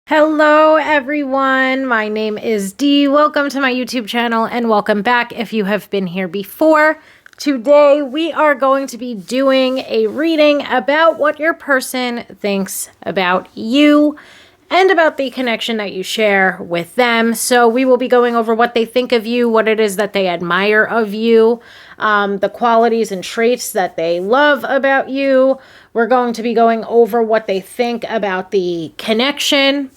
Hello everyone, my name is Dee. Welcome to my YouTube channel and welcome back if you have been here before. Today we are going to be doing a reading about what your person thinks about you and about the connection that you share with them. So we will be going over what they think of you, what it is that they admire of you, the qualities and traits that they love about you. We're going to be going over what they think about the connection,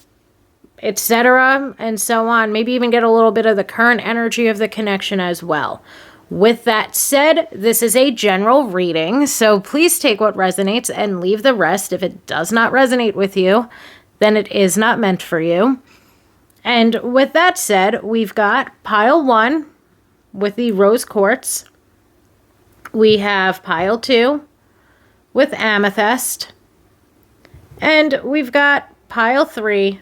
etc., and so on. Maybe even get a little bit of the current energy of the connection as well. With that said, this is a general reading, so please take what resonates and leave the rest. If it does not resonate with you, then it is not meant for you. And with that said, we've got pile 1 with the rose quartz. We have pile 2 with amethyst. And we've got pile 3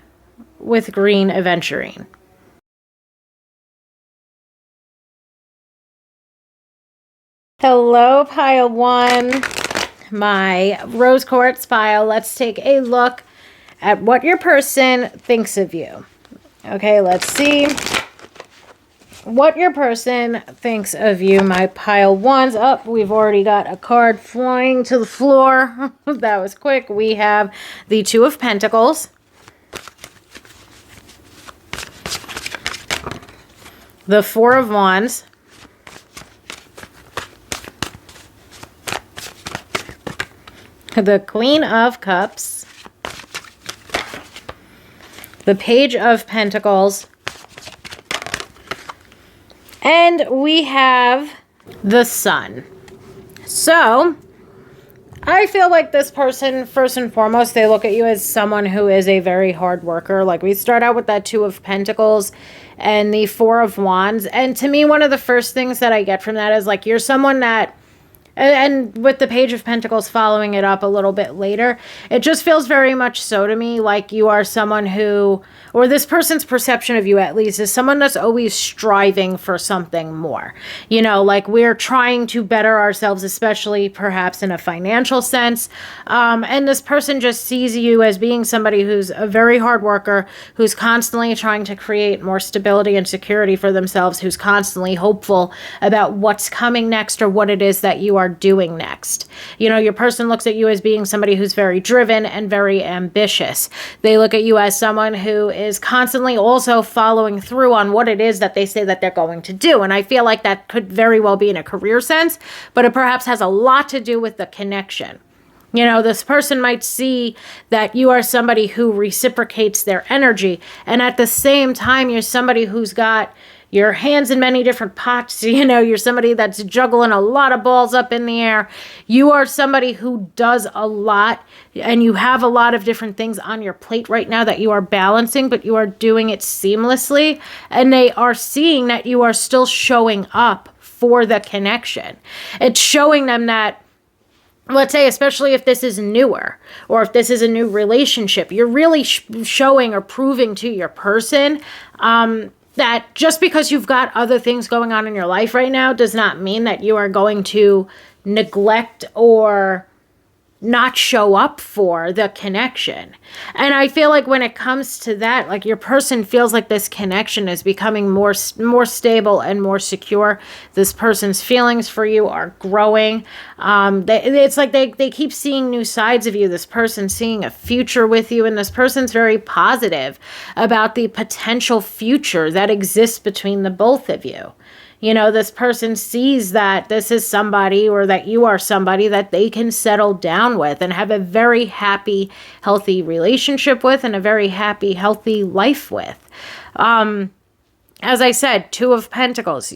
with green aventurine. Hello, pile 1, my rose quartz pile. Let's take a look at what your person thinks of you. Okay, let's see what your person thinks of you, my pile 1s. Up, we've already got a card flying to the floor. That was quick. We have the Two of Pentacles, the Four of Wands, the Queen of Cups, the Page of Pentacles, and we have the Sun. So I feel like this person, first and foremost, they look at you as someone who is a very hard worker. Like, we start out with that Two of Pentacles and the Four of Wands. And to me, one of the first things that I get from that is, like, you're someone that, and with the Page of Pentacles following it up a little bit later, it just feels very much so to me like you are someone who, or this person's perception of you at least, is someone that's always striving for something more. You know, like, we're trying to better ourselves, especially perhaps in a financial sense. And this person just sees you as being somebody who's a very hard worker, who's constantly trying to create more stability and security for themselves, who's constantly hopeful about what's coming next or what it is that you are doing next. You know, your person looks at you as being somebody who's very driven and very ambitious. They look at you as someone who is constantly also following through on what it is that they say that they're going to do. And I feel like that could very well be in a career sense, but it perhaps has a lot to do with the connection. You know, this person might see that you are somebody who reciprocates their energy, and at the same time, you're somebody who's got your hands in many different pots. You know, you're somebody that's juggling a lot of balls up in the air. You are somebody who does a lot, and you have a lot of different things on your plate right now that you are balancing, but you are doing it seamlessly, and they are seeing that you are still showing up for the connection. It's showing them that, let's say, especially if this is newer or if this is a new relationship, you're really showing or proving to your person that just because you've got other things going on in your life right now does not mean that you are going to neglect or not show up for the connection. And I feel like when it comes to that, like, your person feels like this connection is becoming more stable and more secure. This person's feelings for you are growing. It's like they keep seeing new sides of you. This person's seeing a future with you, and this person's very positive about the potential future that exists between the both of you. You know, this person sees that this is somebody, or that you are somebody that they can settle down with and have a very happy, healthy relationship with, and a very happy, healthy life with. As I said, Two of Pentacles.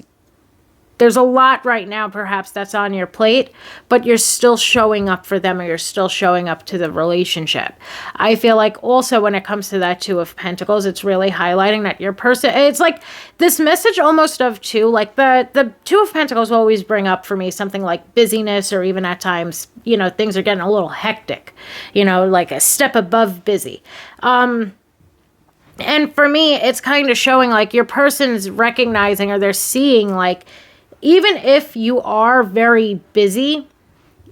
There's a lot right now, perhaps, that's on your plate, but you're still showing up for them, or you're still showing up to the relationship. I feel like also when it comes to that Two of Pentacles, it's really highlighting that your person, it's like this message almost of two, like the Two of Pentacles will always bring up for me something like busyness, or even at times, you know, things are getting a little hectic, you know, like a step above busy. And for me, it's kind of showing like your person's recognizing, or they're seeing, like, even if you are very busy,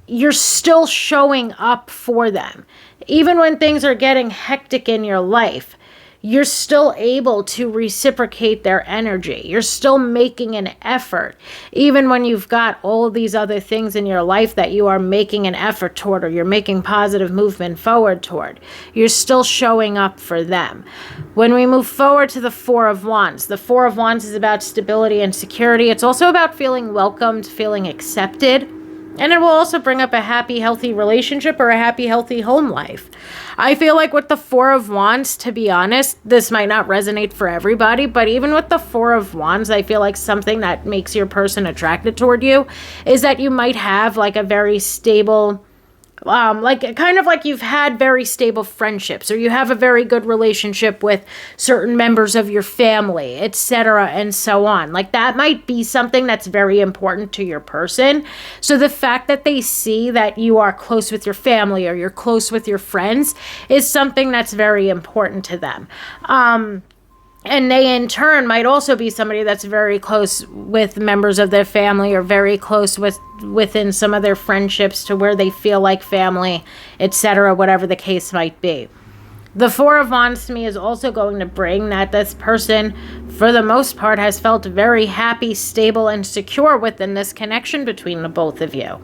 you're still showing up for them. Even when things are getting hectic in your life, you're still able to reciprocate their energy. You're still making an effort, even when you've got all of these other things in your life that you are making an effort toward, or you're making positive movement forward toward. You're still showing up for them. When we move forward to the Four of Wands, the Four of Wands is about stability and security. It's also about feeling welcomed, feeling accepted. And it will also bring up a happy, healthy relationship or a happy, healthy home life. I feel like with the Four of Wands, to be honest, this might not resonate for everybody, but even with the Four of Wands, I feel like something that makes your person attracted toward you is that you might have like a very stable, like kind of like you've had very stable friendships, or you have a very good relationship with certain members of your family, etc., and so on. Like that might be something that's very important to your person. So the fact that they see that you are close with your family or you're close with your friends is something that's very important to them. And they, in turn, might also be somebody that's very close with members of their family, or very close within some of their friendships to where they feel like family, etc., whatever the case might be. The Four of Wands to me is also going to bring that this person, for the most part, has felt very happy, stable, and secure within this connection between the both of you.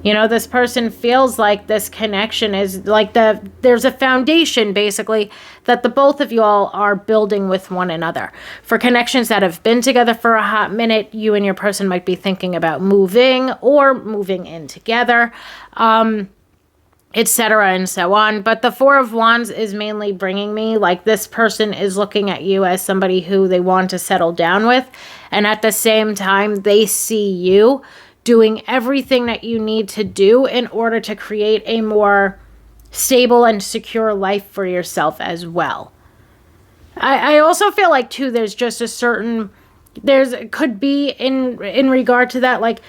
You know, this person feels like this connection is like there's a foundation, basically, that the both of you all are building with one another. For connections that have been together for a hot minute, you and your person might be thinking about moving or moving in together, etc., and so on. But the Four of Wands is mainly bringing me like this person is looking at you as somebody who they want to settle down with. And at the same time, they see you doing everything that you need to do in order to create a more stable and secure life for yourself as well. I also feel like, too, there's just a certain, could be in regard to that, like,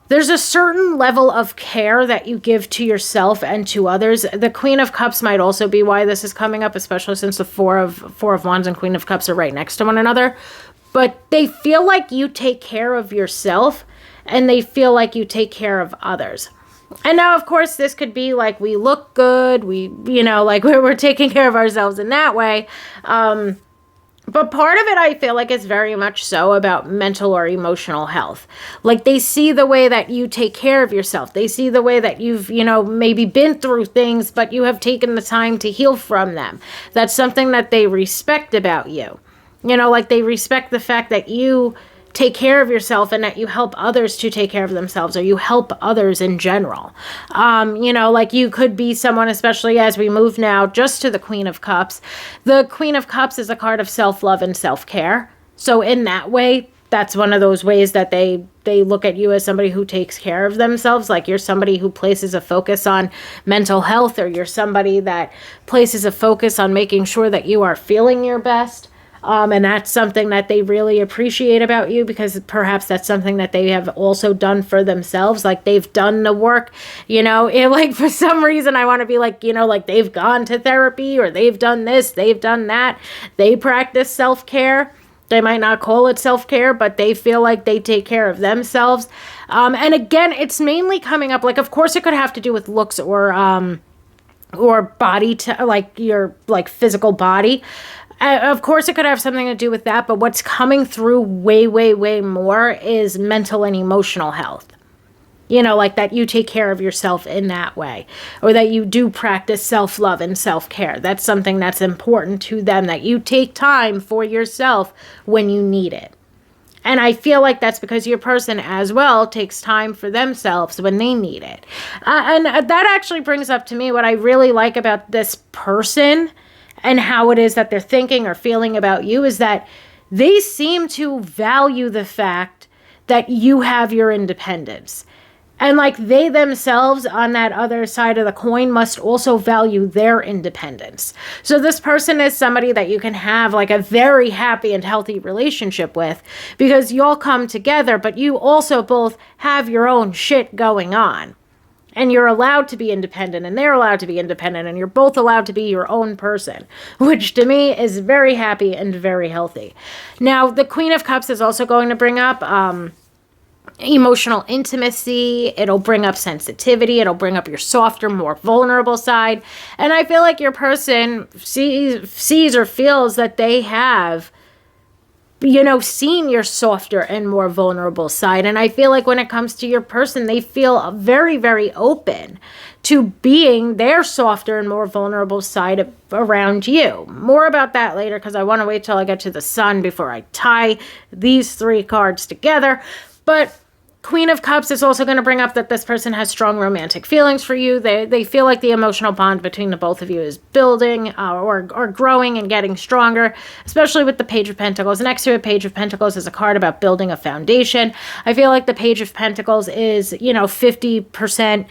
there's a certain level of care that you give to yourself and to others. The Queen of Cups might also be why this is coming up, especially since the Four of Wands and Queen of Cups are right next to one another. But they feel like you take care of yourself, and they feel like you take care of others. And now, of course, this could be like we look good, like we're taking care of ourselves in that way. But part of it, I feel like, is very much so about mental or emotional health. Like they see the way that you take care of yourself. They see the way that you've, maybe been through things, but you have taken the time to heal from them. That's something that they respect about you. Like they respect the fact that you take care of yourself and that you help others to take care of themselves, or you help others in general. Like you could be someone, especially as we move now just to the Queen of Cups. The Queen of Cups is a card of self-love and self-care. So in that way, that's one of those ways that they look at you as somebody who takes care of themselves. Like you're somebody who places a focus on mental health, or you're somebody that places a focus on making sure that you are feeling your best. And that's something that they really appreciate about you, because perhaps that's something that they have also done for themselves. Like they've done the work, like for some reason I want to be like, like they've gone to therapy, or they've done this, they've done that. They practice self-care. They might not call it self-care, but they feel like they take care of themselves. And again, it's mainly coming up, like, of course it could have to do with looks or body, like your like physical body. Of course, it could have something to do with that, but what's coming through way, way, way more is mental and emotional health. Like that you take care of yourself in that way, or that you do practice self-love and self-care. That's something that's important to them, that you take time for yourself when you need it. And I feel like that's because your person as well takes time for themselves when they need it. And that actually brings up to me what I really like about this person and how it is that they're thinking or feeling about you, is that they seem to value the fact that you have your independence. And like they themselves on that other side of the coin must also value their independence. So this person is somebody that you can have like a very happy and healthy relationship with, because you all come together, but you also both have your own shit going on. And you're allowed to be independent, and they're allowed to be independent, and you're both allowed to be your own person, which to me is very happy and very healthy. Now, the Queen of Cups is also going to bring up emotional intimacy. It'll bring up sensitivity. It'll bring up your softer, more vulnerable side. And I feel like your person sees or feels that they have, seen your softer and more vulnerable side. And I feel like when it comes to your person, they feel very, very open to being their softer and more vulnerable side around you. More about that later, because I want to wait till I get to the Sun before I tie these 3 cards together. But Queen of Cups is also going to bring up that this person has strong romantic feelings for you. They feel like the emotional bond between the both of you is building or growing and getting stronger, especially with the Page of Pentacles. Next to a Page of Pentacles is a card about building a foundation. I feel like the Page of Pentacles is, 50%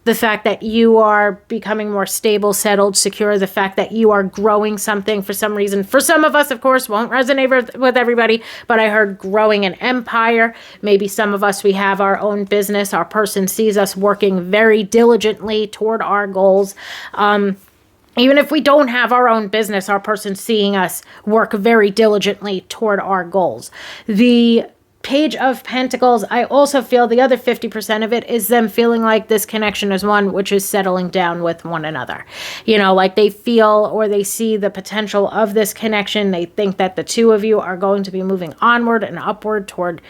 the fact that you are becoming more stable, settled, secure, the fact that you are growing something for some reason. For some of us, of course, won't resonate with everybody, but I heard growing an empire. Maybe some of us, we have our own business. Our person sees us working very diligently toward our goals. Even if we don't have our own business, our person seeing us work very diligently toward our goals. The Page of Pentacles, I also feel the other 50% of it is them feeling like this connection is one which is settling down with one another. Like they feel or they see the potential of this connection. They think that the two of you are going to be moving onward and upward toward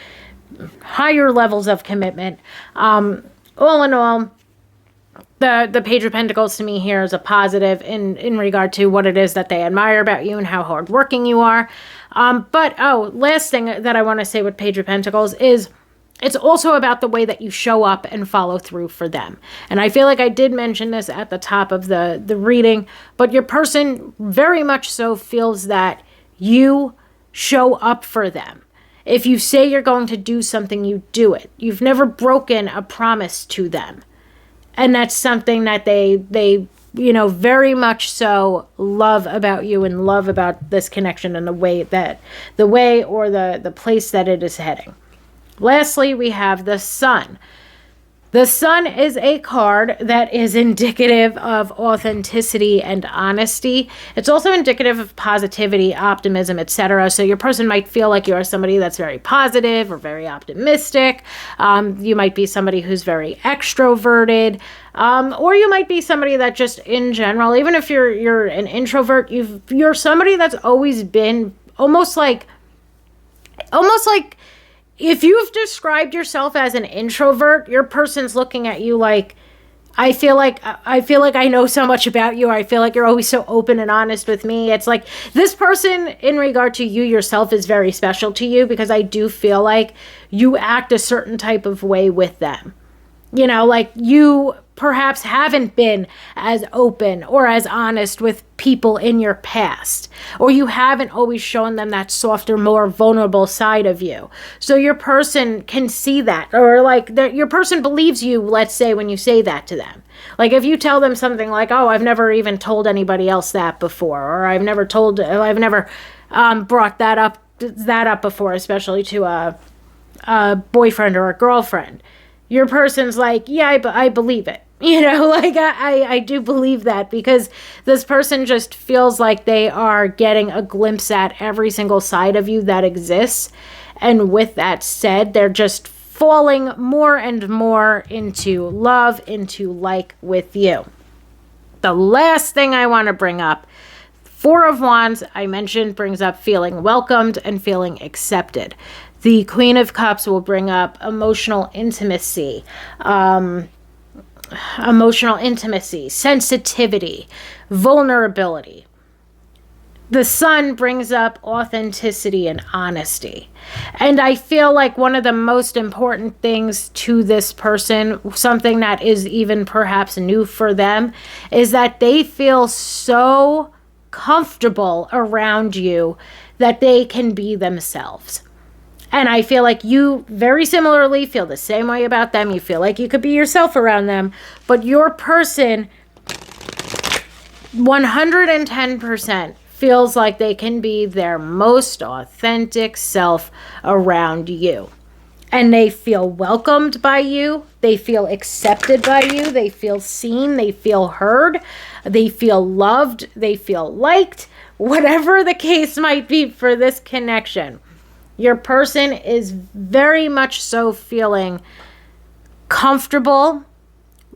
higher levels of commitment. All in all, the Page of Pentacles to me here is a positive in regard to what it is that they admire about you and how hardworking you are. Last thing that I want to say with Page of Pentacles is it's also about the way that you show up and follow through for them. And I feel like I did mention this at the top of the reading, but your person very much so feels that you show up for them. If you say you're going to do something, you do it. You've never broken a promise to them. And that's something that they very much so love about you and love about this connection and the way or the place that it is heading. Lastly, we have the Sun. The Sun is a card that is indicative of authenticity and honesty. It's also indicative of positivity, optimism, etc. So your person might feel like you are somebody that's very positive or very optimistic. You might be somebody who's very extroverted. Or you might be somebody that just in general, even if you're an introvert, you're somebody that's always been almost like if you've described yourself as an introvert, your person's looking at you like, I feel like I know so much about you. I feel like you're always so open and honest with me. It's like this person in regard to you yourself is very special to you because I do feel like you act a certain type of way with them. Like you perhaps haven't been as open or as honest with people in your past, or you haven't always shown them that softer, more vulnerable side of you. So your person can see that, or like your person believes you, let's say, when you say that to them. Like if you tell them something like, oh, I've never even told anybody else that before, or I've never brought that up before, especially to a boyfriend or a girlfriend. Your person's like, yeah, I believe it. I do believe that because this person just feels like they are getting a glimpse at every single side of you that exists. And with that said, they're just falling more and more into love, into like with you. The last thing I want to bring up, 4 of Wands, I mentioned, brings up feeling welcomed and feeling accepted. The Queen of Cups will bring up emotional intimacy, sensitivity, vulnerability. The Sun brings up authenticity and honesty. And I feel like one of the most important things to this person, something that is even perhaps new for them, is that they feel so comfortable around you that they can be themselves. And I feel like you very similarly feel the same way about them. You feel like you could be yourself around them. But your person 110% feels like they can be their most authentic self around you. And they feel welcomed by you. They feel accepted by you. They feel seen. They feel heard. They feel loved. They feel liked. Whatever the case might be for this connection. Your person is very much so feeling comfortable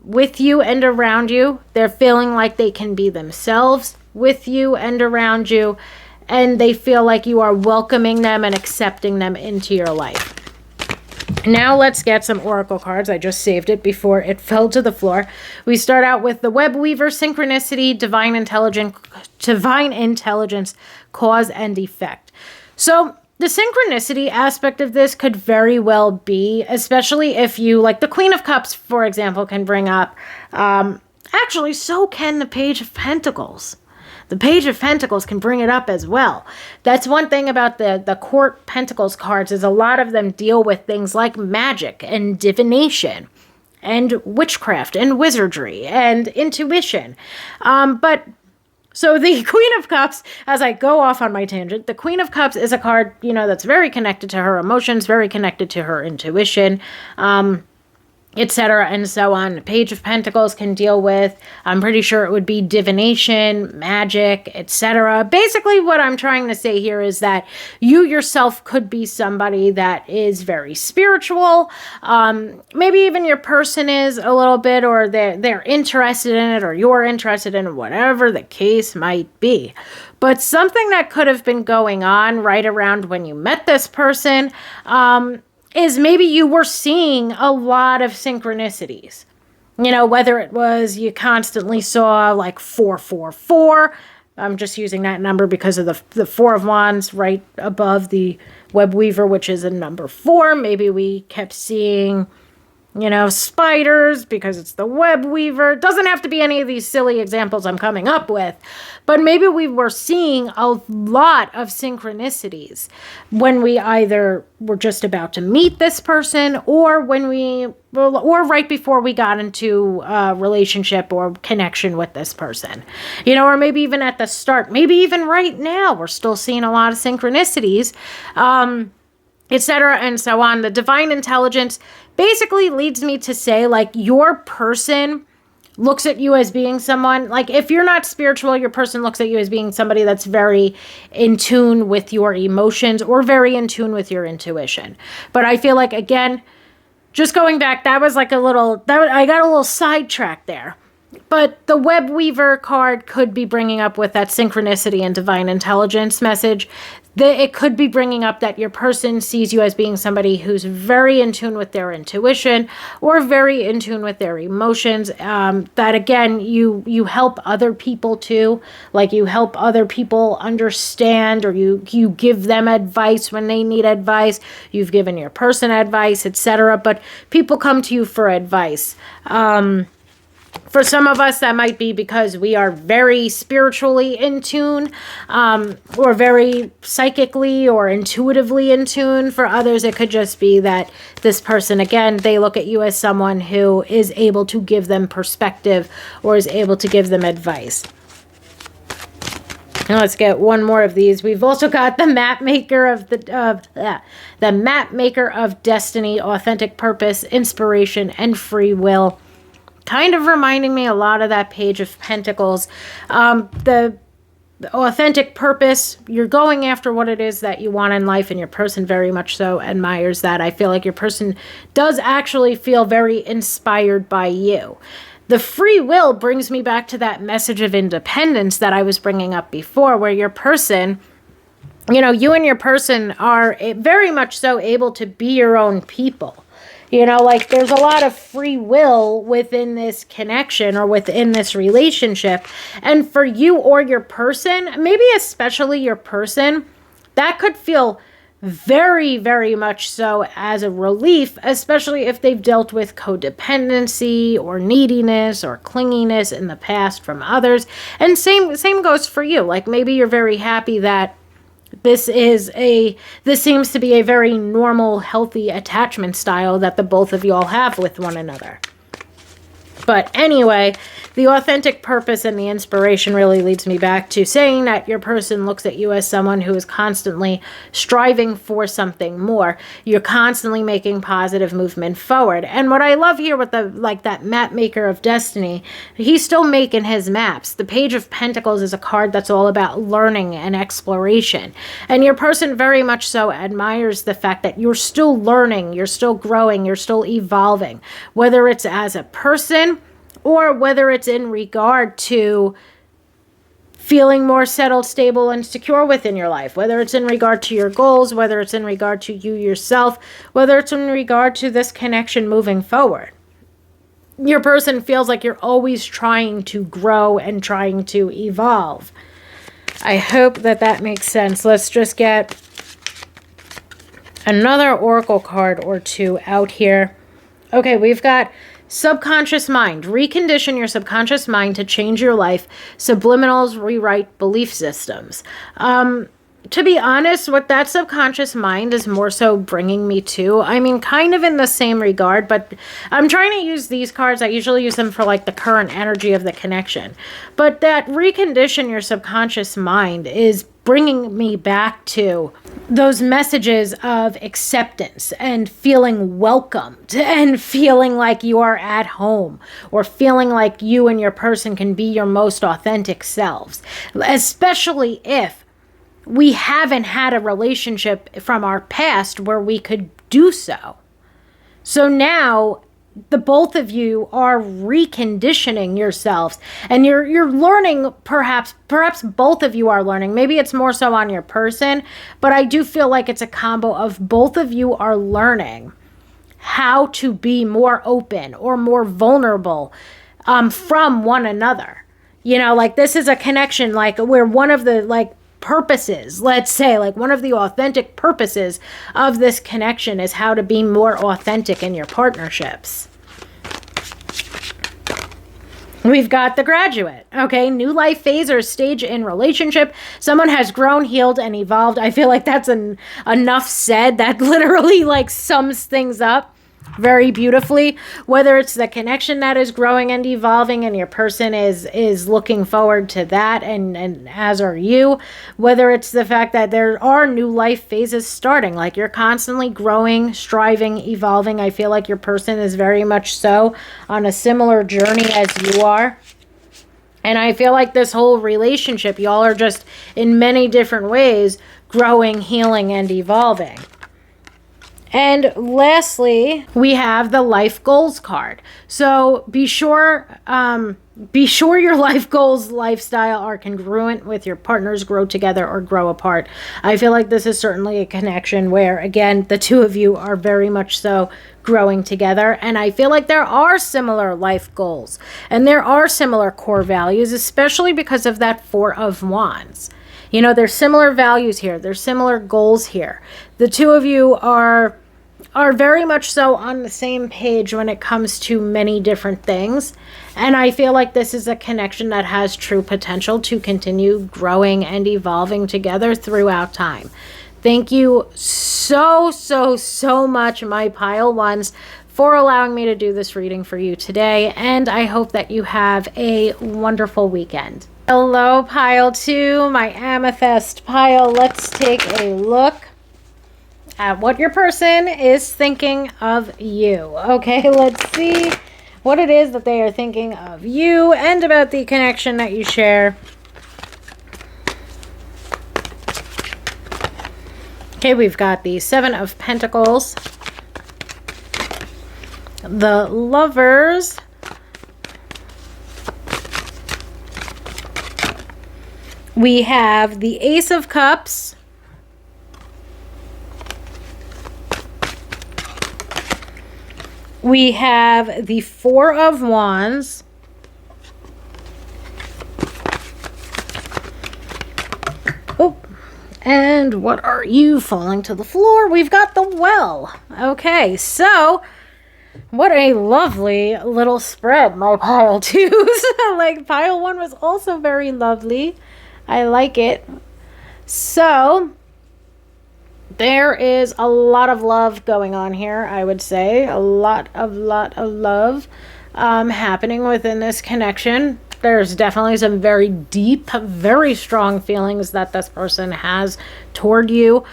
with you and around you. They're feeling like they can be themselves with you and around you. And they feel like you are welcoming them and accepting them into your life. Now let's get some oracle cards. I just saved it before it fell to the floor. We start out with the Web Weaver, Synchronicity, Divine Intelligence, Cause and Effect. So the synchronicity aspect of this could very well be, especially if you, like the Queen of Cups, for example, can bring up, actually, so can the Page of Pentacles. The Page of Pentacles can bring it up as well. That's one thing about the Court Pentacles cards, is a lot of them deal with things like magic and divination and witchcraft and wizardry and intuition. So the Queen of Cups, as I go off on my tangent, the Queen of Cups is a card, that's very connected to her emotions, very connected to her intuition, etc. and so on. Page of Pentacles can deal with, I'm pretty sure it would be divination, magic, etc. Basically, what I'm trying to say here is that you yourself could be somebody that is very spiritual. Maybe even your person is a little bit, or they're interested in it, or you're interested in it, whatever the case might be. But something that could have been going on right around when you met this person, is maybe you were seeing a lot of synchronicities. Whether it was you constantly saw like 444. I'm just using that number because of the Four of Wands right above the Web Weaver, which is a number 4. Maybe we kept seeing, spiders because it's the Web Weaver. It doesn't have to be any of these silly examples I'm coming up with, but maybe we were seeing a lot of synchronicities when we either were just about to meet this person, or or right before we got into a relationship or connection with this person, or maybe even at the start, maybe even right now, we're still seeing a lot of synchronicities, etc. and so on. The Divine Intelligence basically leads me to say, like, your person looks at you as being someone, like, if you're not spiritual, your person looks at you as being somebody that's very in tune with your emotions or very in tune with your intuition. But I feel like, again, just going back, that was like I got a little sidetracked there. But the Web Weaver card could be bringing up, with that synchronicity and divine intelligence message, that it could be bringing up that your person sees you as being somebody who's very in tune with their intuition or very in tune with their emotions. That, again, you help other people too. Like, you help other people understand, or you give them advice when they need advice. You've given your person advice, etc. But people come to you for advice. For some of us, that might be because we are very spiritually in tune, or very psychically or intuitively in tune. For others, it could just be that this person, again, they look at you as someone who is able to give them perspective or is able to give them advice. Now let's get one more of these. We've also got the map maker of the map maker of destiny, authentic purpose, inspiration, and free will. Kind of reminding me a lot of that Page of Pentacles. The authentic purpose, you're going after what it is that you want in life, and your person very much so admires that. I feel like your person does actually feel very inspired by you. The free will brings me back to that message of independence that I was bringing up before, where your person, you and your person are very much so able to be your own people. Like, there's a lot of free will within this connection or within this relationship. And for you or your person, maybe especially your person, that could feel very, very much so as a relief, especially if they've dealt with codependency or neediness or clinginess in the past from others. And same goes for you. Like, maybe you're very happy that this seems to be a very normal, healthy attachment style that the both of y'all have with one another. But anyway, the authentic purpose and the inspiration really leads me back to saying that your person looks at you as someone who is constantly striving for something more. You're constantly making positive movement forward. And what I love here with that map maker of destiny, he's still making his maps. The Page of Pentacles is a card that's all about learning and exploration. And your person very much so admires the fact that you're still learning, you're still growing, you're still evolving, whether it's as a person or whether it's in regard to feeling more settled, stable, and secure within your life, whether it's in regard to your goals, whether it's in regard to you yourself, whether it's in regard to this connection moving forward. Your person feels like you're always trying to grow and trying to evolve. I hope that makes sense. Let's just get another oracle card or two out here. Okay, we've got subconscious mind. Recondition your subconscious mind to change your life. Subliminals rewrite belief systems. To be honest, what that subconscious mind is more so bringing me to, I mean, kind of in the same regard, but I'm trying to use these cards. I usually use them for like the current energy of the connection. But that recondition your subconscious mind is bringing me back to those messages of acceptance and feeling welcomed and feeling like you are at home, or feeling like you and your person can be your most authentic selves, especially if we haven't had a relationship from our past where we could do so. So now the both of you are reconditioning yourselves, and you're learning, perhaps both of you are learning. Maybe it's more so on your person, but I do feel like it's a combo of both of you are learning how to be more open or more vulnerable from one another. You know, like this is a connection like where one of the like purposes, let's say, like one of the authentic purposes of this connection is how to be more authentic in your partnerships. We've got the Graduate. Okay, new life phase or stage in relationship. Someone has grown, healed, and evolved. I feel like that's enough said. That literally like sums things up very beautifully. Whether it's the connection that is growing and evolving and your person is looking forward to that, and as are you. Whether it's the fact that there are new life phases starting, like you're constantly growing, striving, evolving. I feel like your person is very much so on a similar journey as you are. And I feel like this whole relationship, y'all are just in many different ways growing, healing, and evolving. And lastly, we have the life goals card. So be sure your life goals, lifestyle are congruent with your partner's grow together or grow apart. I feel like this is certainly a connection where, again, the two of you are very much so growing together. And I feel like there are similar life goals and there are similar core values, especially because of that Four of Wands. You know, there's similar values here. There's similar goals here. The two of you are very much so on the same page when it comes to many different things. And I feel like this is a connection that has true potential to continue growing and evolving together throughout time. Thank you so much, my pile ones, for allowing me to do this reading for you today. And I hope that you have a wonderful weekend. Hello, pile 2, my amethyst pile. Let's take a look at what your person is thinking of you. Okay, let's see what it is that they are thinking of you and about the connection that you share. Okay, we've got the Seven of Pentacles, the Lovers, we have the Ace of Cups, we have the Four of Wands, oh, and what are you falling to the floor? We've got the Well. Okay, so what a lovely little spread, my pile 2s. Like pile 1 was also very lovely. I like it. So there is a lot of love going on here, I would say. A lot of love happening within this connection. There's definitely some very deep, very strong feelings that this person has toward you.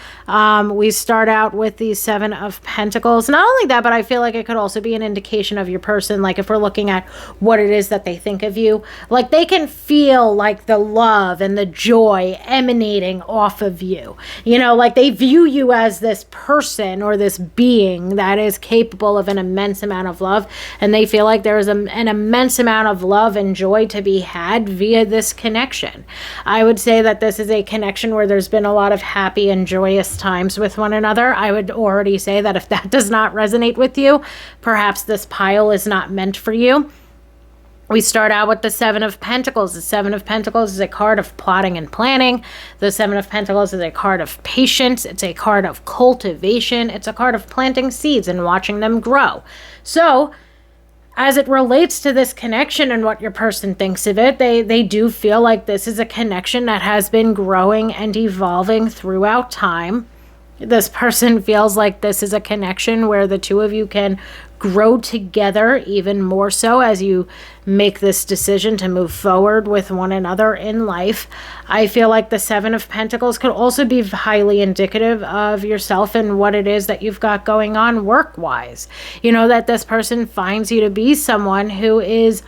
We start out with the Seven of Pentacles. Not only that, but I feel like it could also be an indication of your person. Like if we're looking at what it is that they think of you, like they can feel like the love and the joy emanating off of you. You know, like they view you as this person or this being that is capable of an immense amount of love. And they feel like there is an immense amount of love and joy to be had via this connection. I would say that this is a connection where there's been a lot of happy and joyous times with one another. I would already say that if that does not resonate with you, perhaps this pile is not meant for you. We start out with the Seven of Pentacles. The Seven of Pentacles is a card of plotting and planning. The Seven of Pentacles is a card of patience. It's a card of cultivation. It's a card of planting seeds and watching them grow. So, as it relates to this connection and what your person thinks of it, they do feel like this is a connection that has been growing and evolving throughout time. This person feels like this is a connection where the two of you can grow together even more so as you make this decision to move forward with one another in life. I feel like the Seven of Pentacles could also be highly indicative of yourself and what it is that you've got going on work-wise. You know, that this person finds you to be someone who is,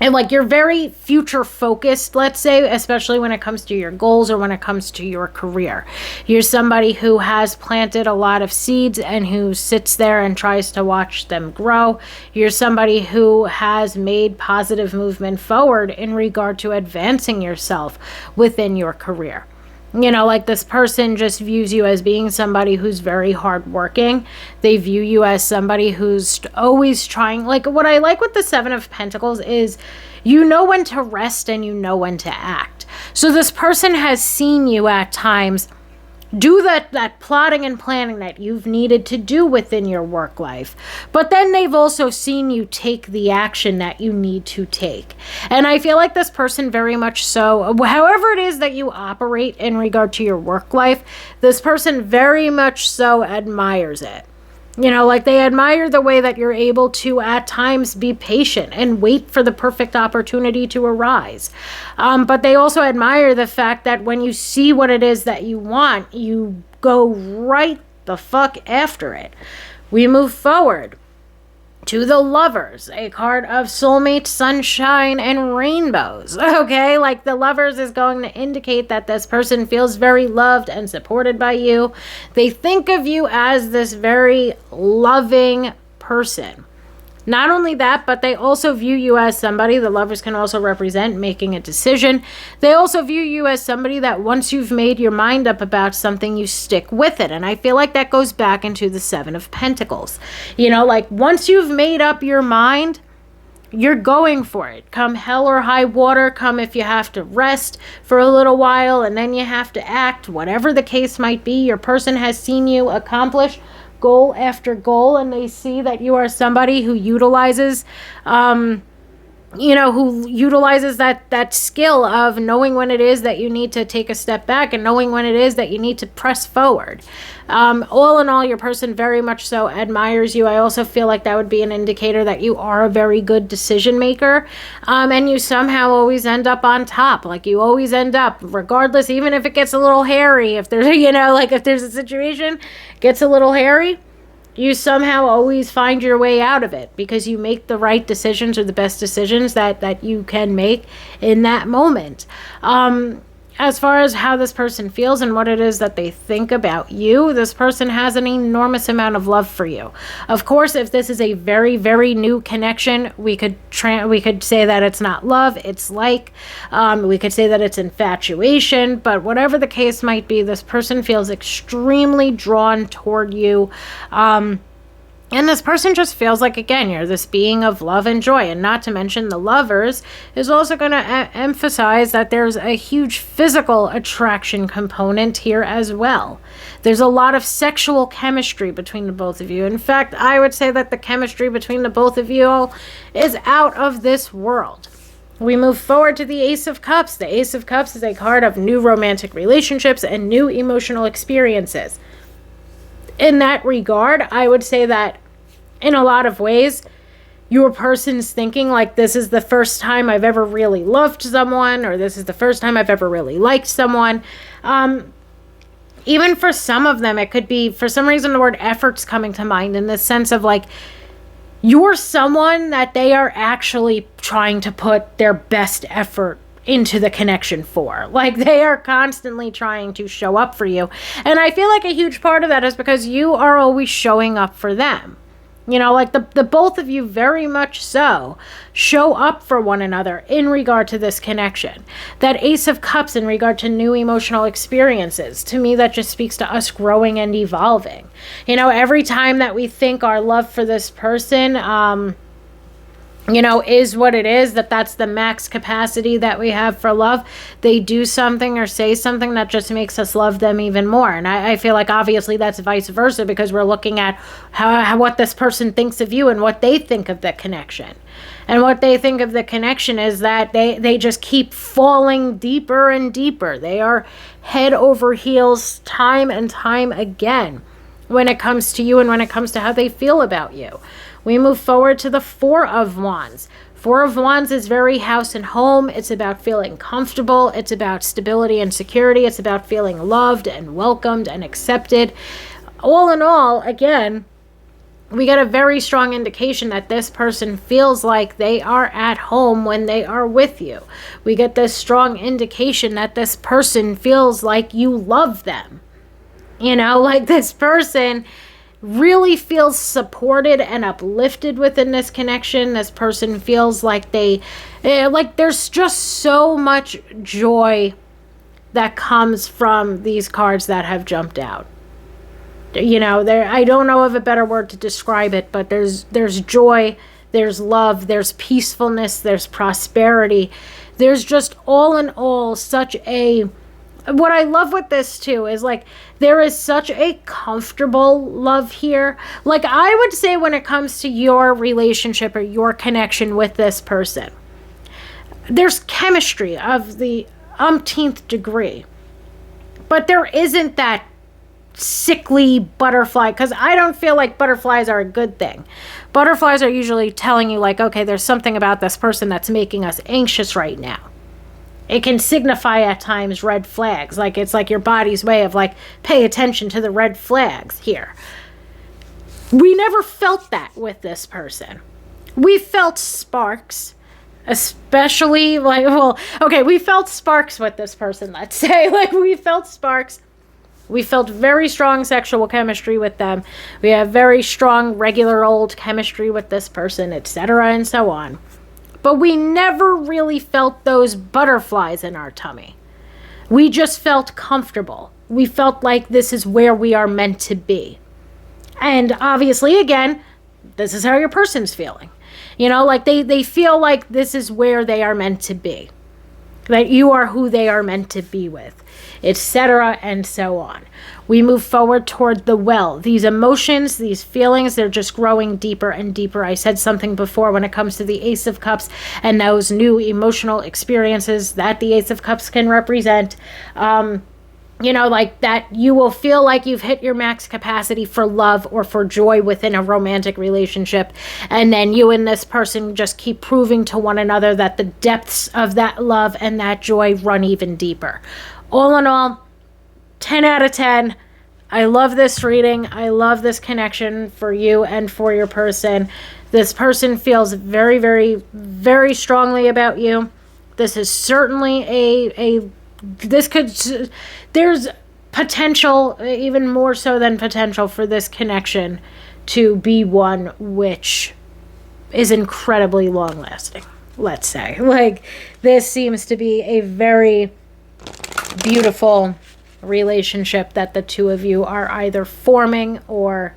and like you're very future focused, let's say, especially when it comes to your goals or when it comes to your career. You're somebody who has planted a lot of seeds and who sits there and tries to watch them grow. You're somebody who has made positive movement forward in regard to advancing yourself within your career. You know, like this person just views you as being somebody who's very hardworking. They view you as somebody who's always trying. Like what I like with the Seven of Pentacles is you know when to rest and you know when to act. So this person has seen you at times do that plotting and planning that you've needed to do within your work life. But then they've also seen you take the action that you need to take. And I feel like this person very much so, however it is that you operate in regard to your work life, this person very much so admires it. You know, like they admire the way that you're able to at times be patient and wait for the perfect opportunity to arise. But they also admire the fact that when you see what it is that you want, you go right the fuck after it. We move forward to the Lovers, a card of soulmate, sunshine, and rainbows. Okay, like the Lovers is going to indicate that this person feels very loved and supported by you. They think of you as this very loving person. Not only that, but they also view you as somebody, the Lovers can also represent making a decision. They also view you as somebody that once you've made your mind up about something, you stick with it. And I feel like that goes back into the Seven of Pentacles. You know, like once you've made up your mind, you're going for it. Come hell or high water, come if you have to rest for a little while and then you have to act, whatever the case might be. Your person has seen you accomplish goal after goal, and they see that you are somebody who utilizes that skill of knowing when it is that you need to take a step back and knowing when it is that you need to press forward. All in all, your person very much so admires you. I also feel like that would be an indicator that you are a very good decision maker, and you somehow always end up on top. Like you always end up, regardless, even if it gets a little hairy, if there's, if there's a situation gets a little hairy, you somehow always find your way out of it because you make the right decisions or the best decisions that you can make in that moment. As far as how this person feels and what it is that they think about you, this person has an enormous amount of love for you. Of course, if this is a very, very new connection, we could say that it's not love, it's like. We could say that it's infatuation, but whatever the case might be, this person feels extremely drawn toward you. And this person just feels like, again, you're this being of love and joy. And not to mention the Lovers is also going to emphasize that there's a huge physical attraction component here as well. There's a lot of sexual chemistry between the both of you. In fact, I would say that the chemistry between the both of you is out of this world. We move forward to the Ace of Cups. The Ace of Cups is a card of new romantic relationships and new emotional experiences. In that regard, I would say that in a lot of ways, your person's thinking, like, this is the first time I've ever really loved someone, or this is the first time I've ever really liked someone. Even for some of them, it could be, for some reason, the word effort's coming to mind in the sense of, like, you're someone that they are actually trying to put their best effort into the connection for. Like, they are constantly trying to show up for you. And I feel like a huge part of that is because you are always showing up for them. You know, like the both of you very much so show up for one another in regard to this connection. That Ace of Cups in regard to new emotional experiences, to me, that just speaks to us growing and evolving. You know, every time that we think our love for this person, you know, is what it is, that's the max capacity that we have for love, they do something or say something that just makes us love them even more. And I feel like obviously that's vice versa, because we're looking at how what this person thinks of you and what they think of the connection. And what they think of the connection is that they just keep falling deeper and deeper. They are head over heels time and time again when it comes to you and when it comes to how they feel about you. We move forward to the Four of Wands. Four of Wands is very house and home. It's about feeling comfortable. It's about stability and security. It's about feeling loved and welcomed and accepted. All in all, again, we get a very strong indication that this person feels like they are at home when they are with you. We get this strong indication that this person feels like you love them. You know, like this person really feels supported and uplifted within this connection. This person feels like there's just so much joy that comes from these cards that have jumped out. You know, I don't know of a better word to describe it, but there's joy, there's love, there's peacefulness, there's prosperity. There's just all in all such a... What I love with this too is, like, there is such a comfortable love here. Like, I would say when it comes to your relationship or your connection with this person, there's chemistry of the umpteenth degree. But there isn't that sickly butterfly, because I don't feel like butterflies are a good thing. Butterflies are usually telling you, like, okay, there's something about this person that's making us anxious right now. It can signify at times red flags. Like, it's like your body's way of, like, pay attention to the red flags here. We never felt that with this person. We felt sparks, especially, like, well, okay, we felt sparks with this person, let's say. Like, we felt sparks. We felt very strong sexual chemistry with them. We have very strong regular old chemistry with this person, etc., and so on. But we never really felt those butterflies in our tummy. We just felt comfortable. We felt like this is where we are meant to be. And obviously, again, this is how your person's feeling. You know, like they feel like this is where they are meant to be. That you are who they are meant to be with, etc., and so on. We move forward toward the well. These emotions, these feelings, they're just growing deeper and deeper. I said something before when it comes to the Ace of Cups and those new emotional experiences that the Ace of Cups can represent. You know, like that you will feel like you've hit your max capacity for love or for joy within a romantic relationship. And then you and this person just keep proving to one another that the depths of that love and that joy run even deeper. All in all, 10 out of 10. I love this reading. I love this connection for you and for your person. This person feels very, very, very strongly about you. This is certainly there's potential, even more so than potential, for this connection to be one which is incredibly long lasting, let's say. Like, this seems to be a very beautiful relationship that the two of you are either forming or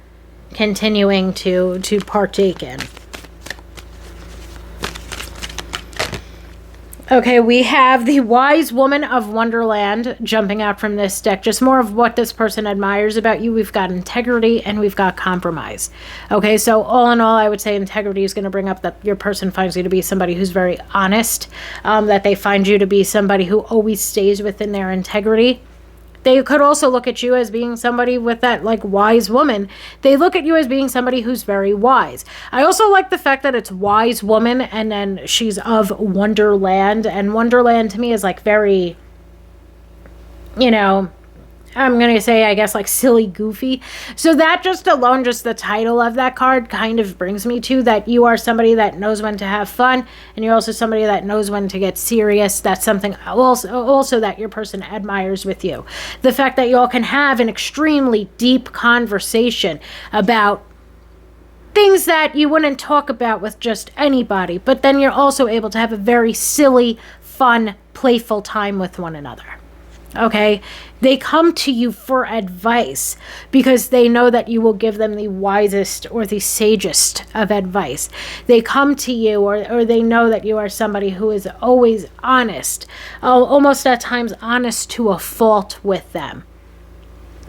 continuing to partake in. Okay, we have the Wise Woman of Wonderland jumping out from this deck. Just more of what this person admires about you. We've got integrity and we've got compromise. Okay, so all in all, I would say integrity is going to bring up that your person finds you to be somebody who's very honest, that they find you to be somebody who always stays within their integrity. They could also look at you as being somebody with that like wise woman. They look at you as being somebody who's very wise. I also like the fact that it's wise woman and then she's of Wonderland. And Wonderland to me is like very, you know, I'm going to say, I guess, like silly, goofy. So that just alone, just the title of that card kind of brings me to that you are somebody that knows when to have fun. And you're also somebody that knows when to get serious. That's something also that your person admires with you. The fact that you all can have an extremely deep conversation about things that you wouldn't talk about with just anybody. But then you're also able to have a very silly, fun, playful time with one another. Okay, they come to you for advice because they know that you will give them the wisest or the sagest of advice. They come to you or they know that you are somebody who is always honest, almost at times honest to a fault with them.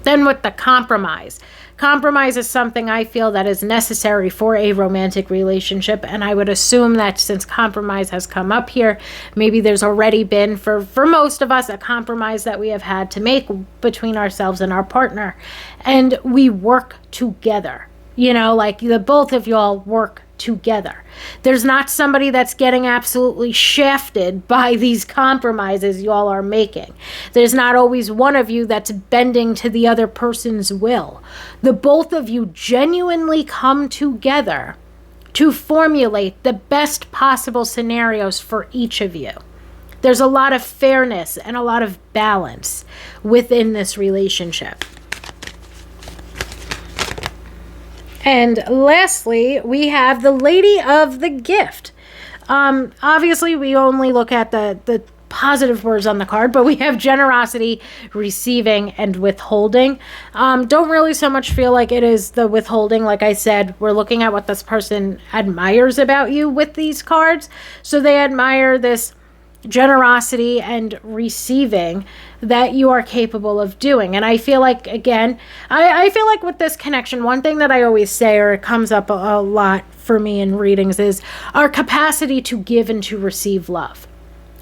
Then with the compromise. Compromise is something I feel that is necessary for a romantic relationship, and I would assume that since compromise has come up here, maybe there's already been, for most of us, a compromise that we have had to make between ourselves and our partner, and we work together. You know, like the both of y'all work together. There's not somebody that's getting absolutely shafted by these compromises y'all are making. There's not always one of you that's bending to the other person's will. The both of you genuinely come together to formulate the best possible scenarios for each of you. There's a lot of fairness and a lot of balance within this relationship. And lastly, we have the Lady of the Gift. Obviously, we only look at the positive words on the card, but we have generosity, receiving, and withholding. Don't really so much feel like it is the withholding. Like I said, we're looking at what this person admires about you with these cards. So they admire this generosity and receiving that you are capable of doing. And I feel like, again, I feel like with this connection, one thing that I always say, or it comes up a lot for me in readings, is our capacity to give and to receive love.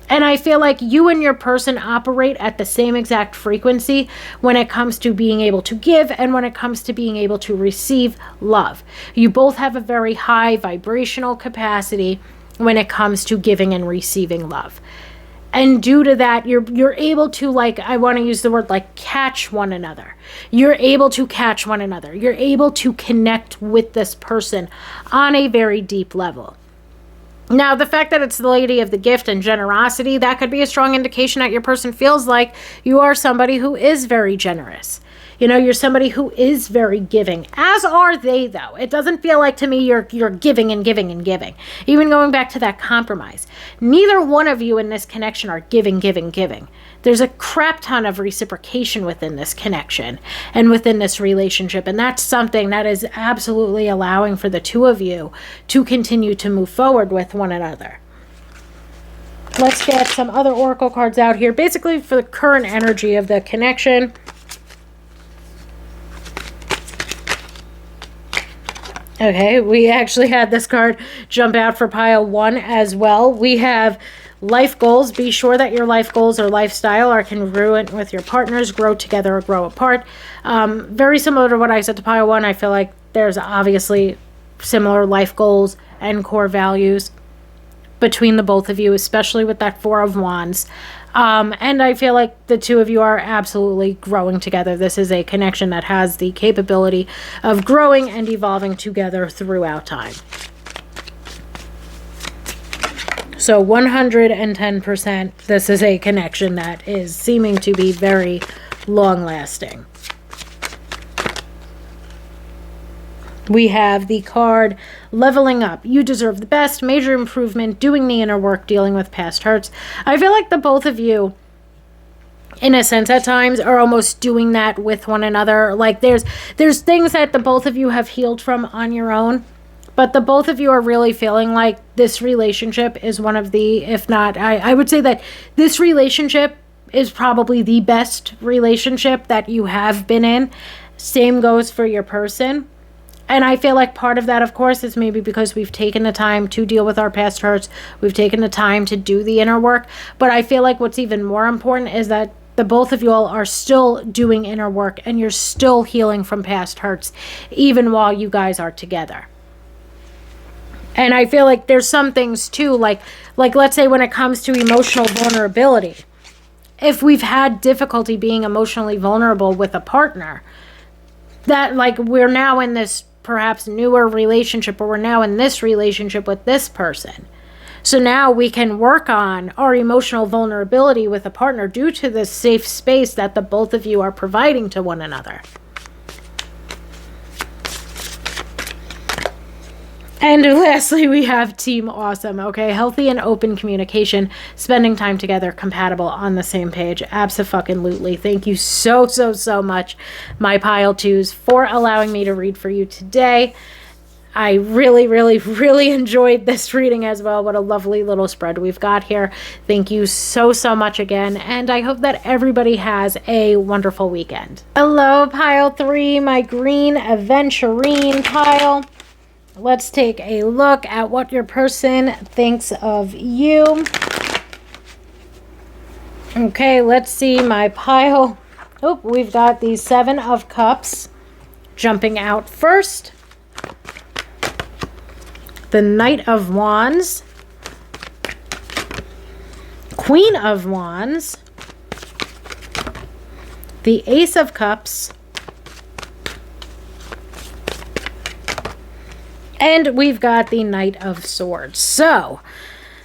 And I feel like you and your person operate at the same exact frequency when it comes to being able to give and when it comes to being able to receive love. You both have a very high vibrational capacity when it comes to giving and receiving love. And due to that, you're able to, like, I want to use the word like catch one another. You're able to catch one another. You're able to connect with this person on a very deep level. Now, the fact that it's the Lady of the Gift and generosity, that could be a strong indication that your person feels like you are somebody who is very generous. You know, you're somebody who is very giving, as are they, though. It doesn't feel like to me you're giving and giving and giving. Even going back to that compromise. Neither one of you in this connection are giving. There's a crap ton of reciprocation within this connection and within this relationship. And that's something that is absolutely allowing for the two of you to continue to move forward with one another. Let's get some other oracle cards out here, basically for the current energy of the connection. Okay, we actually had this card jump out for pile 1 as well. We have life goals. Be sure that your life goals or lifestyle are congruent with your partners. Grow together or grow apart. Very similar to what I said to pile 1. I feel like there's obviously similar life goals and core values between the both of you, especially with that 4 of Wands. And I feel like the two of you are absolutely growing together. This is a connection that has the capability of growing and evolving together throughout time. So 110%, this is a connection that is seeming to be very long-lasting. We have the card leveling up. You deserve the best, major improvement, doing the inner work, dealing with past hurts. I feel like the both of you, in a sense at times, are almost doing that with one another. Like there's things that the both of you have healed from on your own, but the both of you are really feeling like this relationship is one of the, if not, I would say that this relationship is probably the best relationship that you have been in. Same goes for your person. And I feel like part of that, of course, is maybe because we've taken the time to deal with our past hurts. We've taken the time to do the inner work. But I feel like what's even more important is that The both of you all are still doing inner work, and you're still healing from past hurts, even while you guys are together. And I feel like there's some things too, like let's say when it comes to emotional vulnerability, if we've had difficulty being emotionally vulnerable with a partner, that like we're now in this perhaps newer relationship, or we're now in this relationship with this person. So now we can work on our emotional vulnerability with a partner due to the safe space that the both of you are providing to one another. And lastly, we have Team Awesome, okay? Healthy and open communication, spending time together, compatible, on the same page. Abso-fucking-lutely. Thank you so much, my Pile 2s, for allowing me to read for you today. I really enjoyed this reading as well. What a lovely little spread we've got here. Thank you so much again, and I hope that everybody has a wonderful weekend. Hello, Pile 3, my green aventurine pile. Let's take a look at what your person thinks of you. Okay, let's see my pile. Oh, we've got the 7 of Cups jumping out first. The Knight of Wands. Queen of Wands. The Ace of Cups. And we've got the Knight of Swords. So,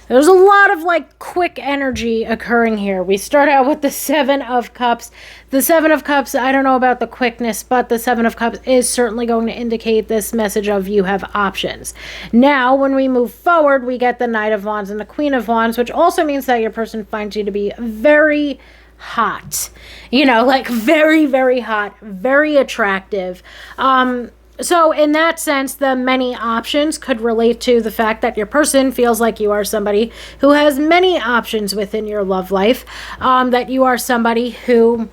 there's a lot of like quick energy occurring here. We start out with the 7 of Cups. The 7 of Cups, I don't know about the quickness, but the 7 of Cups is certainly going to indicate this message of you have options. Now, when we move forward, we get the Knight of Wands and the Queen of Wands, which also means that your person finds you to be very hot. You know, like very hot, very attractive. So in that sense, the many options could relate to the fact that your person feels like you are somebody who has many options within your love life, that you are somebody who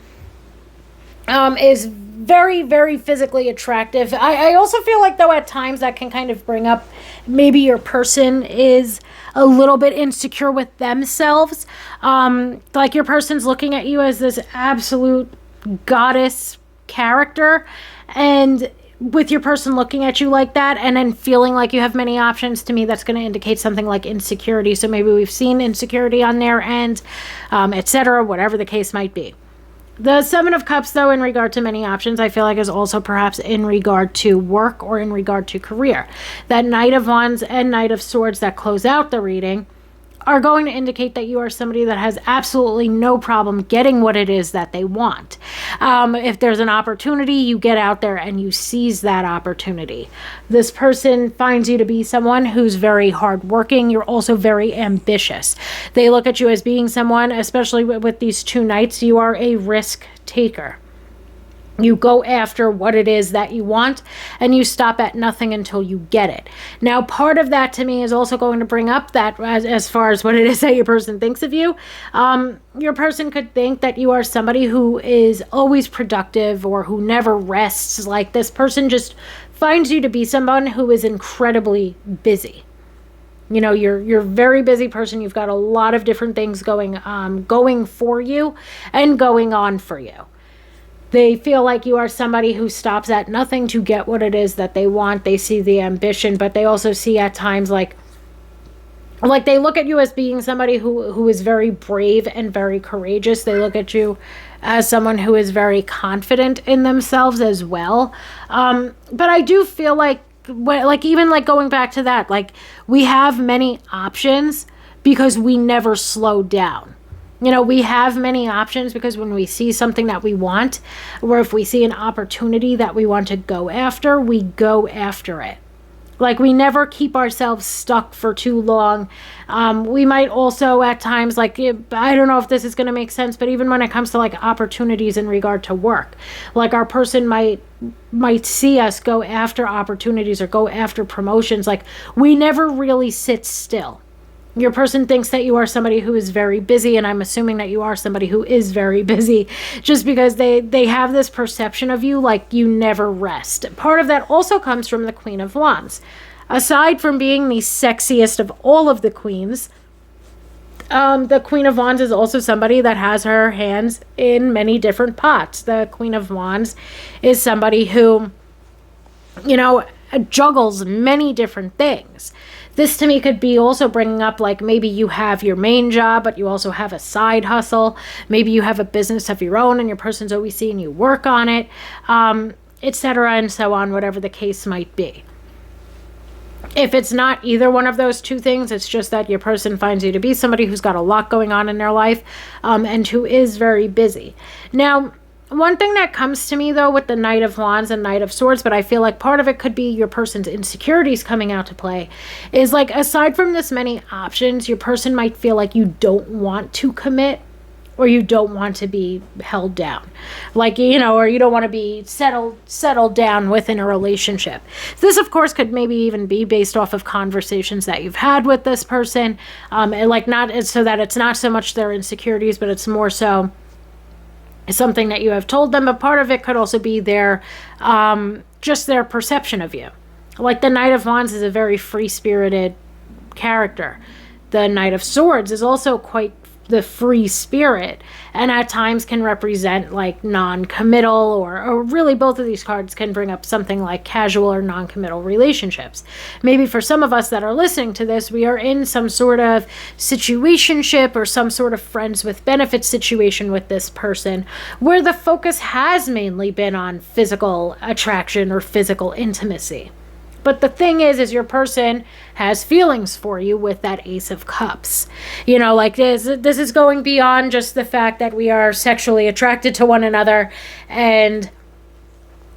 is very physically attractive. I also feel like, though, at times that can kind of bring up maybe your person is a little bit insecure with themselves. Like your person's looking at you as this absolute goddess character, and with your person looking at you like that and then feeling like you have many options, to me that's going to indicate something like insecurity. So maybe we've seen insecurity on their end, etc., whatever the case might be. The 7 of Cups, though, in regard to many options, I feel like is also perhaps in regard to work or in regard to career. That Knight of Wands and Knight of Swords that close out the reading are going to indicate that you are somebody that has absolutely no problem getting what it is that they want. If there's an opportunity, you get out there and you seize that opportunity. This person finds you to be someone who's very hardworking. You're also very ambitious. They look at you as being someone, especially with these 2 knights, you are a risk taker. You go after what it is that you want, and you stop at nothing until you get it. Now, part of that to me is also going to bring up that as far as what it is that your person thinks of you. Your person could think that you are somebody who is always productive or who never rests. Like this person just finds you to be someone who is incredibly busy. You know, you're a very busy person. You've got a lot of different things going for you and going on for you. They feel like you are somebody who stops at nothing to get what it is that they want. They see the ambition, but they also see at times like they look at you as being somebody who is very brave and very courageous. They look at you as someone who is very confident in themselves as well. But I do feel like even like going back to that, like we have many options because we never slow down. You know, we have many options because when we see something that we want, or if we see an opportunity that we want to go after, we go after it. Like we never keep ourselves stuck for too long. We might also at times, like, I don't know if this is going to make sense, but even when it comes to like opportunities in regard to work, like our person might see us go after opportunities or go after promotions. Like we never really sit still. Your person thinks that you are somebody who is very busy, and I'm assuming that you are somebody who is very busy just because they have this perception of you like you never rest. Part of that also comes from the Queen of Wands. Aside from being the sexiest of all of the queens, The Queen of Wands is also somebody that has her hands in many different pots. The Queen of Wands is somebody who, juggles many different things. This to me could be also bringing up, like, maybe you have your main job, but you also have a side hustle. Maybe you have a business of your own and your person's always seeing you work on it, etc. and so on, whatever the case might be. If it's not either one of those two things, it's just that your person finds you to be somebody who's got a lot going on in their life, and who is very busy. Now, one thing that comes to me, though, with the Knight of Wands and Knight of Swords, but I feel like part of it could be your person's insecurities coming out to play, is like, aside from this many options, your person might feel like you don't want to commit, or you don't want to be held down, like, or you don't want to be settled down within a relationship. This, of course, could maybe even be based off of conversations that you've had with this person, and like, not so that it's not so much their insecurities, but it's more so something that you have told them. But part of it could also be their just their perception of you. Like, the Knight of Wands is a very free-spirited character. The Knight of Swords is also quite the free spirit, and at times can represent like non-committal, or really both of these cards can bring up something like casual or non-committal relationships. Maybe for some of us that are listening to this, we are in some sort of situationship or some sort of friends with benefits situation with this person, where the focus has mainly been on physical attraction or physical intimacy. But the thing is your person has feelings for you with that Ace of Cups. Like, this is going beyond just the fact that we are sexually attracted to one another, and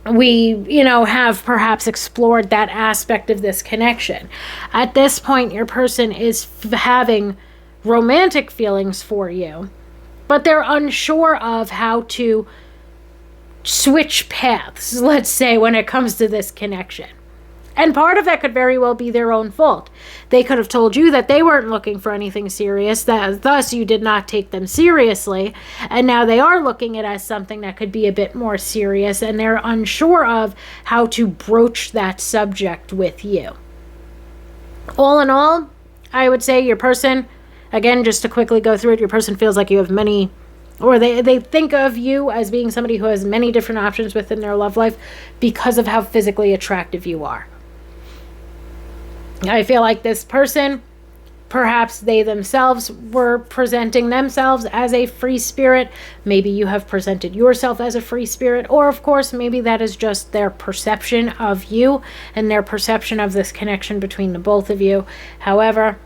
we, have perhaps explored that aspect of this connection. At this point, your person is having romantic feelings for you, but they're unsure of how to switch paths, let's say, when it comes to this connection. And part of that could very well be their own fault. They could have told you that they weren't looking for anything serious, that thus you did not take them seriously, and now they are looking at it as something that could be a bit more serious, and they're unsure of how to broach that subject with you. All in all, I would say your person, again, just to quickly go through it, your person feels like you have many, or they think of you as being somebody who has many different options within their love life because of how physically attractive you are. I feel like this person, perhaps they themselves were presenting themselves as a free spirit. Maybe you have presented yourself as a free spirit, or of course, maybe that is just their perception of you and their perception of this connection between the both of you. However,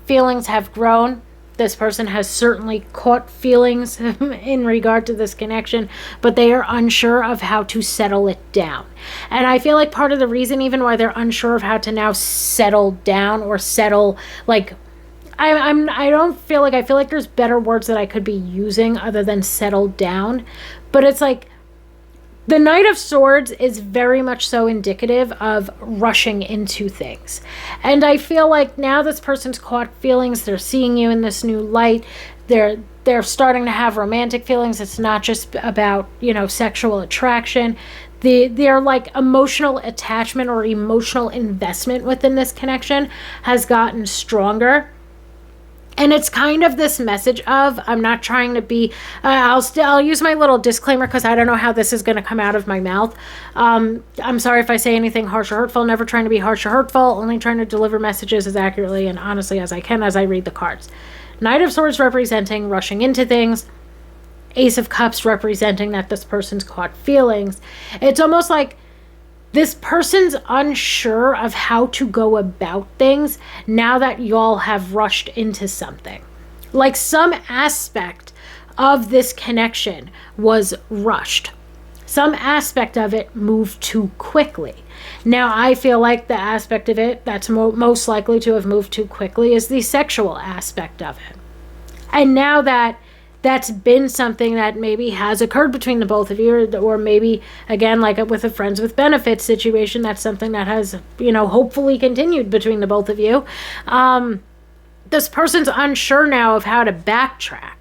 feelings have grown. This person has certainly caught feelings in regard to this connection, but they are unsure of how to settle it down. And I feel like part of the reason even why they're unsure of how to now settle down or settle, like, I feel like there's better words that I could be using other than settle down, but it's like, the Knight of Swords is very much so indicative of rushing into things. And I feel like now this person's caught feelings. They're seeing you in this new light. They're starting to have romantic feelings. It's not just about, sexual attraction. Their like emotional attachment or emotional investment within this connection has gotten stronger. And it's kind of this message of, I'm not trying to be, I'll use my little disclaimer because I don't know how this is going to come out of my mouth. I'm sorry if I say anything harsh or hurtful, never trying to be harsh or hurtful, only trying to deliver messages as accurately and honestly as I can as I read the cards. Knight of Swords representing rushing into things. Ace of Cups representing that this person's caught feelings. It's almost like this person's unsure of how to go about things now that y'all have rushed into something. Like, some aspect of this connection was rushed. Some aspect of it moved too quickly. Now, I feel like the aspect of it that's most likely to have moved too quickly is the sexual aspect of it. And now that's been something that maybe has occurred between the both of you, or maybe, again, like with a friends with benefits situation, that's something that has, hopefully continued between the both of you. This person's unsure now of how to backtrack.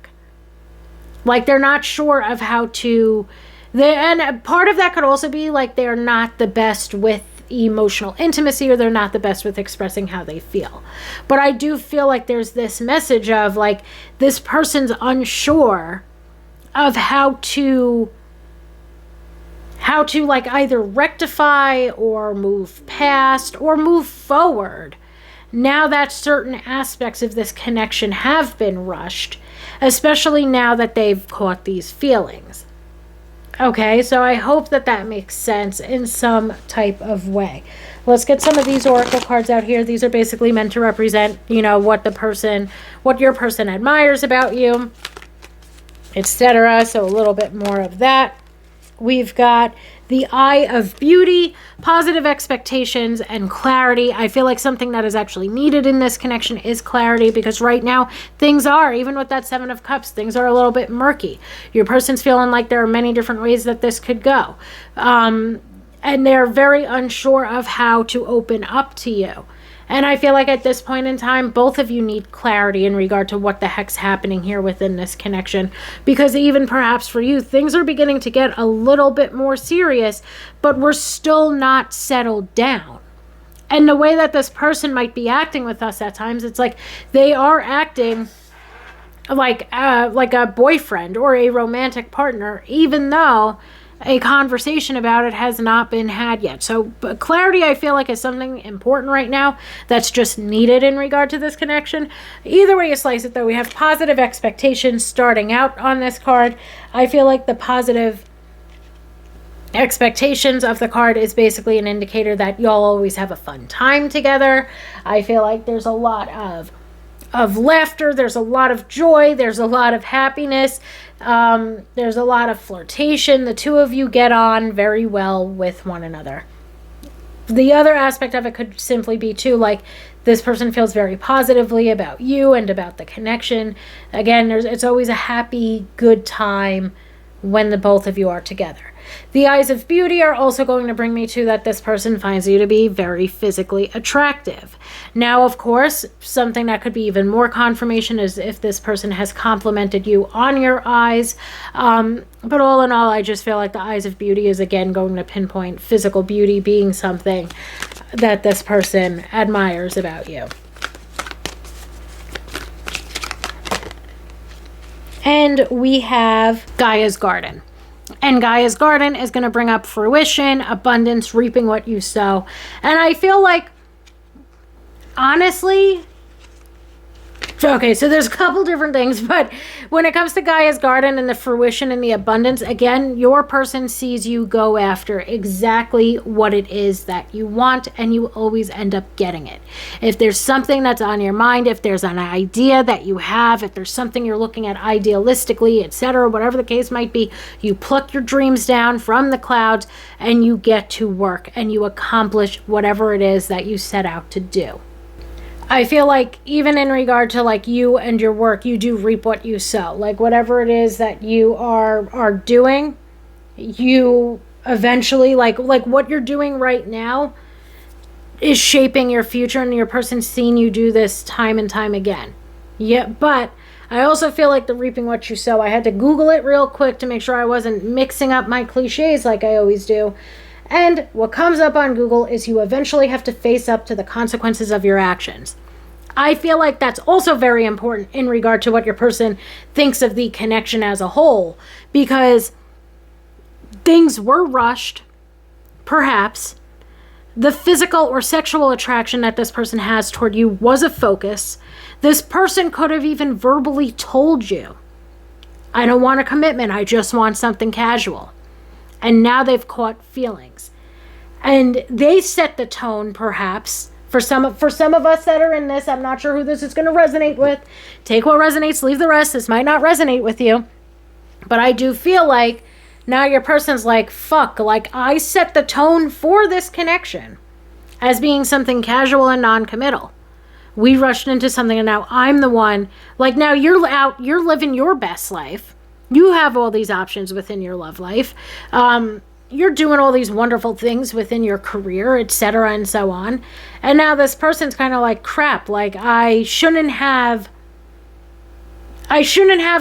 Like, they're not sure of how to, and part of that could also be like they're not the best with emotional intimacy, or they're not the best with expressing how they feel. But I do feel like there's this message of like this person's unsure of how to like either rectify or move past or move forward now that certain aspects of this connection have been rushed, especially now that they've caught these feelings. Okay, so I hope that that makes sense in some type of way. Let's get some of these oracle cards out here. These are basically meant to represent, you know, what your person admires about you, etc. So a little bit more of that. We've got the Eye of Beauty, positive expectations, and clarity. I feel like something that is actually needed in this connection is clarity, because right now things are, even with that Seven of Cups, things are a little bit murky. Your person's feeling like there are many different ways that this could go. And they're very unsure of how to open up to you. And I feel like at this point in time, both of you need clarity in regard to what the heck's happening here within this connection. Because even perhaps for you, things are beginning to get a little bit more serious, but we're still not settled down. And the way that this person might be acting with us at times, it's like they are acting like a boyfriend or a romantic partner, even though a conversation about it has not been had yet. So clarity, I feel like, is something important right now that's just needed in regard to this connection. Either way you slice it, though, we have positive expectations starting out on this card. I feel like the positive expectations of the card is basically an indicator that y'all always have a fun time together. I feel like there's a lot of laughter, there's a lot of joy, there's a lot of happiness, there's a lot of flirtation. The two of you get on very well with one another. The other aspect of it could simply be too, like, this person feels very positively about you and about the connection. Again, it's always a happy, good time when the both of you are together. The Eyes of Beauty are also going to bring me to that this person finds you to be very physically attractive. Now, of course, something that could be even more confirmation is if this person has complimented you on your eyes. But all in all, I just feel like the Eyes of Beauty is again going to pinpoint physical beauty being something that this person admires about you. And we have Gaia's Garden. And Gaia's Garden is going to bring up fruition, abundance, reaping what you sow. And I feel like, honestly, okay, so there's a couple different things, but when it comes to Gaia's Garden and the fruition and the abundance, again, your person sees you go after exactly what it is that you want, and you always end up getting it. If there's something that's on your mind, if there's an idea that you have, if there's something you're looking at idealistically, etc., whatever the case might be, you pluck your dreams down from the clouds and you get to work and you accomplish whatever it is that you set out to do. I feel like even in regard to like you and your work, you do reap what you sow. Like whatever it is that you are doing, you eventually like what you're doing right now is shaping your future, and your person's seen you do this time and time again. Yeah, but I also feel like the reaping what you sow, I had to Google it real quick to make sure I wasn't mixing up my cliches like I always do. And what comes up on Google is you eventually have to face up to the consequences of your actions. I feel like that's also very important in regard to what your person thinks of the connection as a whole, because things were rushed, perhaps. The physical or sexual attraction that this person has toward you was a focus. This person could have even verbally told you, I don't want a commitment, I just want something casual. And now they've caught feelings. And they set the tone, perhaps. For some of us that are in this, I'm not sure who this is going to resonate with. Take what resonates, leave the rest. This might not resonate with you. But I do feel like now your person's like, fuck, like I set the tone for this connection as being something casual and non-committal. We rushed into something and now I'm the one. Like now you're out, you're living your best life. You have all these options within your love life. You're doing all these wonderful things within your career, etc., and so on. And now this person's kind of like, crap, like I shouldn't have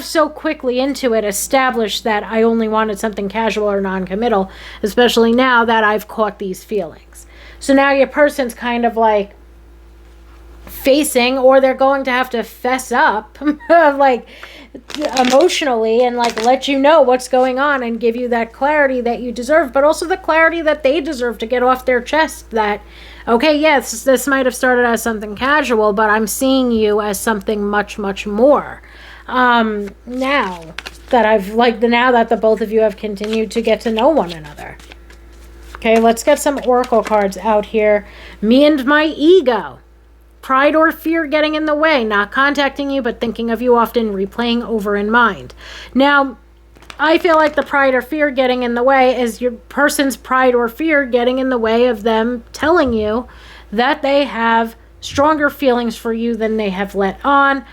so quickly into it established that I only wanted something casual or non-committal, especially now that I've caught these feelings. So now your person's kind of like facing, or they're going to have to fess up like emotionally and like let you know what's going on and give you that clarity that you deserve, but also the clarity that they deserve to get off their chest that, okay, yes, this might have started as something casual, but I'm seeing you as something much, much more. Now that the both of you have continued to get to know one another. Okay, let's get some oracle cards out here. Me and my ego. Pride or fear getting in the way, not contacting you, but thinking of you often, replaying over in mind. Now, I feel like the pride or fear getting in the way is your person's pride or fear getting in the way of them telling you that they have stronger feelings for you than they have let on,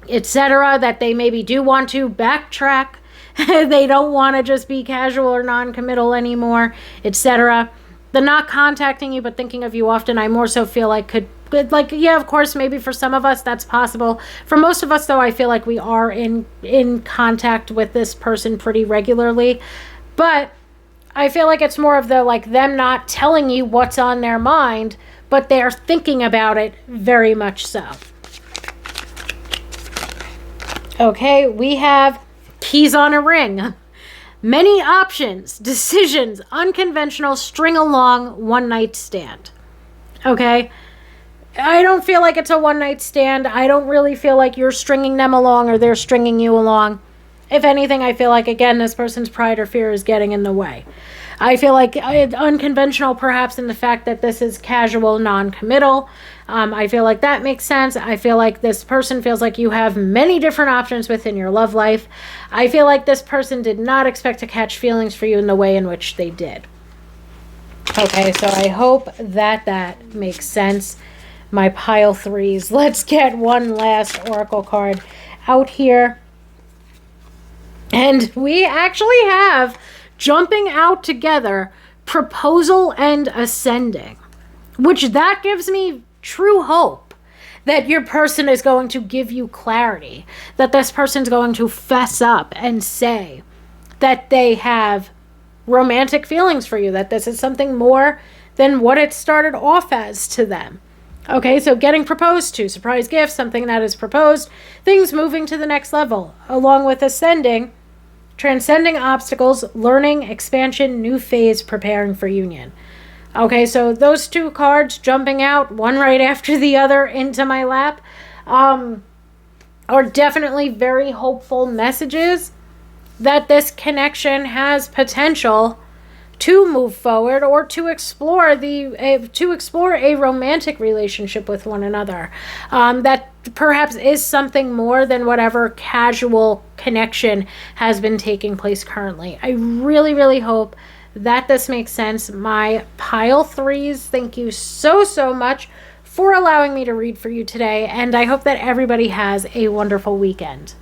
etc., that they maybe do want to backtrack. They don't want to just be casual or non-committal anymore, etc. The not contacting you but thinking of you often, I more so feel like yeah, of course, maybe for some of us that's possible. For most of us, though, I feel like we are in contact with this person pretty regularly. But I feel like it's more of the like them not telling you what's on their mind, but they're thinking about it very much so. Okay, we have keys on a ring. Many options, decisions, unconventional, string along, one night stand. Okay? I don't feel like it's a one night stand. I don't really feel like you're stringing them along or they're stringing you along. If anything, I feel like, again, this person's pride or fear is getting in the way. I feel like unconventional perhaps in the fact that this is casual, non-committal. I feel like that makes sense. I feel like this person feels like you have many different options within your love life. I feel like this person did not expect to catch feelings for you in the way in which they did. Okay, so I hope that makes sense. My pile threes. Let's get one last oracle card out here. And we actually have jumping out together, proposal and ascending, which that gives me true hope that your person is going to give you clarity, that this person's going to fess up and say that they have romantic feelings for you, that this is something more than what it started off as to them. Okay, so getting proposed to, surprise gift, something that is proposed, things moving to the next level, along with ascending, transcending obstacles, learning, expansion, new phase, preparing for union. Okay, so those two cards jumping out, one right after the other into my lap, are definitely very hopeful messages that this connection has potential to move forward or to explore a romantic relationship with one another. That perhaps is something more than whatever casual connection has been taking place currently. I really, really hope that this makes sense. My pile threes, thank you so much for allowing me to read for you today, and I hope that everybody has a wonderful weekend.